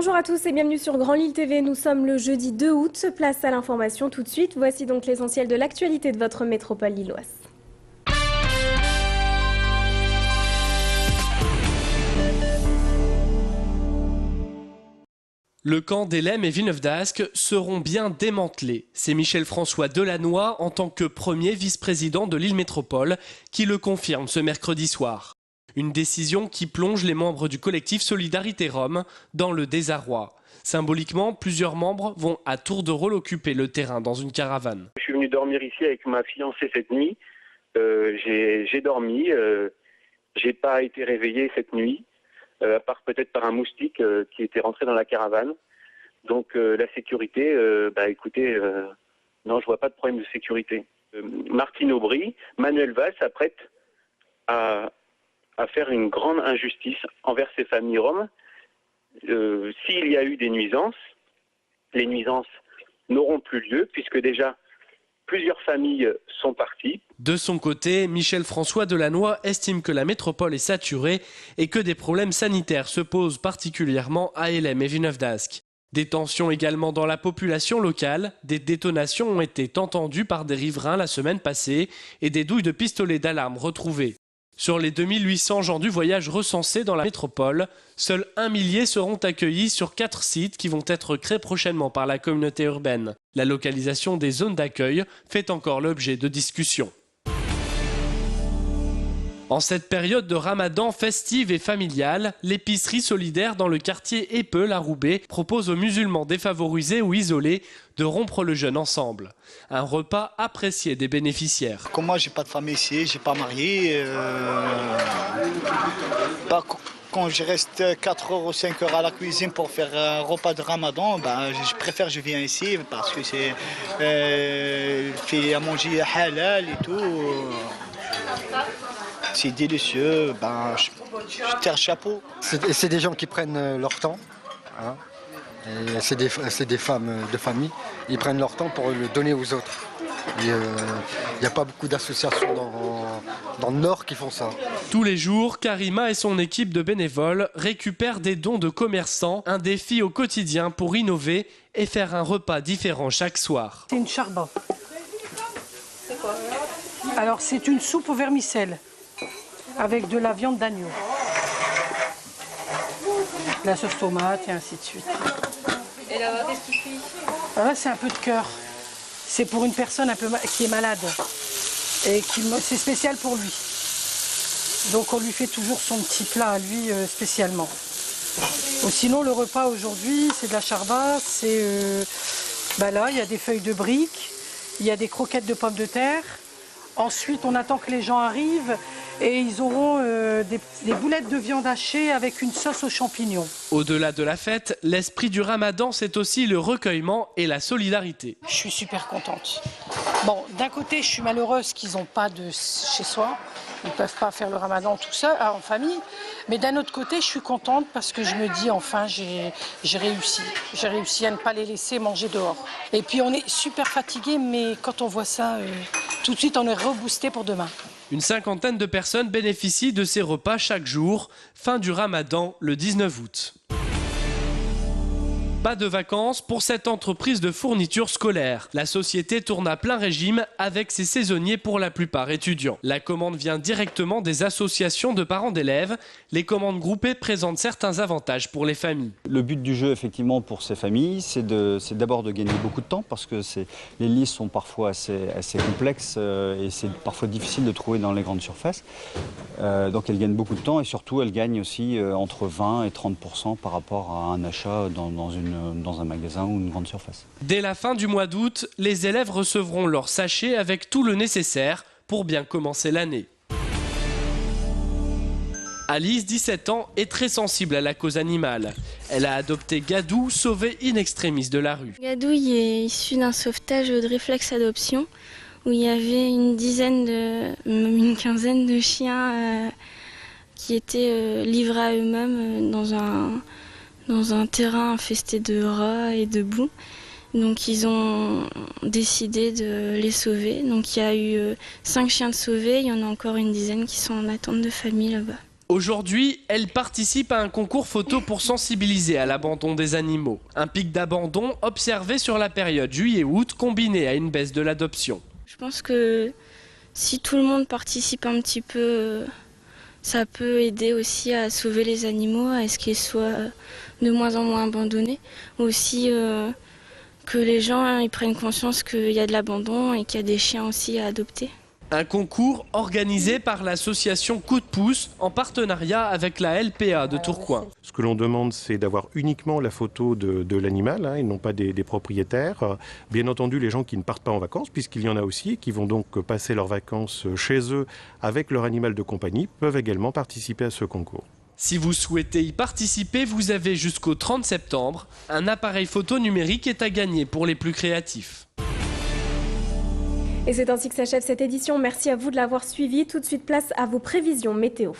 Bonjour à tous et bienvenue sur Grand Lille TV. Nous sommes le jeudi 2 août. Place à l'information tout de suite. Voici donc l'essentiel de l'actualité de votre métropole lilloise. Le camp d'Élem et Villeneuve-d'Ascq seront bien démantelés. C'est Michel-François Delannoy, en tant que premier vice-président de Lille Métropole, qui le confirme ce mercredi soir. Une décision qui plonge les membres du collectif Solidarité Rome dans le désarroi. Symboliquement, plusieurs membres vont à tour de rôle occuper le terrain dans une caravane. Je suis venu dormir ici avec ma fiancée cette nuit. J'ai dormi, j'ai pas été réveillé cette nuit. À part peut-être par un moustique qui était rentré dans la caravane. Donc la sécurité, écoutez, non, je vois pas de problème de sécurité. Martine Aubry, Manuel Valls s'apprête à faire une grande injustice envers ces familles roms. S'il y a eu des nuisances, les nuisances n'auront plus lieu puisque déjà plusieurs familles sont parties. De son côté, Michel-François Delannoy estime que la métropole est saturée et que des problèmes sanitaires se posent particulièrement à Élem et Villeneuve-d'Ascq. Des tensions également dans la population locale, des détonations ont été entendues par des riverains la semaine passée et des douilles de pistolets d'alarme retrouvées. Sur les 2800 gens du voyage recensés dans la métropole, seuls 1 millier seront accueillis sur 4 sites qui vont être créés prochainement par la communauté urbaine. La localisation des zones d'accueil fait encore l'objet de discussions. En cette période de ramadan festive et familiale, l'épicerie solidaire dans le quartier Epeul à Roubaix propose aux musulmans défavorisés ou isolés de rompre le jeûne ensemble. Un repas apprécié des bénéficiaires. Comme moi, j'ai pas de famille ici, j'ai pas marié. Quand je reste 4 heures ou 5 heures à la cuisine pour faire un repas de ramadan, je viens ici parce que c'est fait à manger halal et tout. C'est délicieux, je tire le chapeau. C'est des gens qui prennent leur temps, hein. C'est des femmes de famille, ils prennent leur temps pour le donner aux autres. Il n'y a pas beaucoup d'associations dans le Nord qui font ça. Tous les jours, Karima et son équipe de bénévoles récupèrent des dons de commerçants, un défi au quotidien pour innover et faire un repas différent chaque soir. C'est une charba. C'est quoi? Alors c'est une soupe au vermicelle avec de la viande d'agneau, la sauce tomate et ainsi de suite. Et là-bas, qu'est-ce qu'il fait? Là, c'est un peu de cœur. C'est pour une personne qui est malade et c'est spécial pour lui. Donc on lui fait toujours son petit plat à lui spécialement. Sinon le repas aujourd'hui c'est de la charba, là il y a des feuilles de briques, il y a des croquettes de pommes de terre. Ensuite on attend que les gens arrivent et ils auront des boulettes de viande hachée avec une sauce aux champignons. Au-delà de la fête, l'esprit du ramadan, c'est aussi le recueillement et la solidarité. Je suis super contente. Bon, d'un côté, je suis malheureuse qu'ils n'ont pas de chez soi. Ils ne peuvent pas faire le ramadan tout seul, en famille. Mais d'un autre côté, je suis contente parce que je me dis, enfin, j'ai réussi. J'ai réussi à ne pas les laisser manger dehors. Et puis, on est super fatigués, mais quand on voit ça, tout de suite, on est reboosté pour demain. Une 50aine de personnes bénéficient de ces repas chaque jour. Fin du ramadan le 19 août. Pas de vacances pour cette entreprise de fournitures scolaires. La société tourne à plein régime avec ses saisonniers pour la plupart étudiants. La commande vient directement des associations de parents d'élèves. Les commandes groupées présentent certains avantages pour les familles. Le but du jeu, effectivement, pour ces familles, c'est d'abord de gagner beaucoup de temps parce que les listes sont parfois assez complexes et c'est parfois difficile de trouver dans les grandes surfaces. Donc elles gagnent beaucoup de temps et surtout elles gagnent aussi entre 20 et 30% par rapport à un achat dans un magasin ou une grande surface. Dès la fin du mois d'août, les élèves recevront leur sachet avec tout le nécessaire pour bien commencer l'année. Alice, 17 ans, est très sensible à la cause animale. Elle a adopté Gadou, sauvé in extremis de la rue. Gadou il est issu d'un sauvetage de Réflexe Adoption où il y avait une quinzaine de chiens qui étaient livrés à eux-mêmes dans un terrain infesté de rats et de boue. Donc ils ont décidé de les sauver. Donc il y a eu 5 chiens de sauvés, il y en a encore une dizaine qui sont en attente de famille là-bas. Aujourd'hui, elle participe à un concours photo pour sensibiliser à l'abandon des animaux. Un pic d'abandon observé sur la période juillet-août combiné à une baisse de l'adoption. Je pense que si tout le monde participe un petit peu, ça peut aider aussi à sauver les animaux, à ce qu'ils soient de moins en moins abandonnés. Aussi que les gens ils prennent conscience qu'il y a de l'abandon et qu'il y a des chiens aussi à adopter. Un concours organisé par l'association Coup de pouce en partenariat avec la LPA de Tourcoing. Ce que l'on demande, c'est d'avoir uniquement la photo de l'animal et non pas des propriétaires. Bien entendu, les gens qui ne partent pas en vacances, puisqu'il y en a aussi, qui vont donc passer leurs vacances chez eux avec leur animal de compagnie, peuvent également participer à ce concours. Si vous souhaitez y participer, vous avez jusqu'au 30 septembre. Un appareil photo numérique est à gagner pour les plus créatifs. Et c'est ainsi que s'achève cette édition. Merci à vous de l'avoir suivi. Tout de suite, place à vos prévisions météo.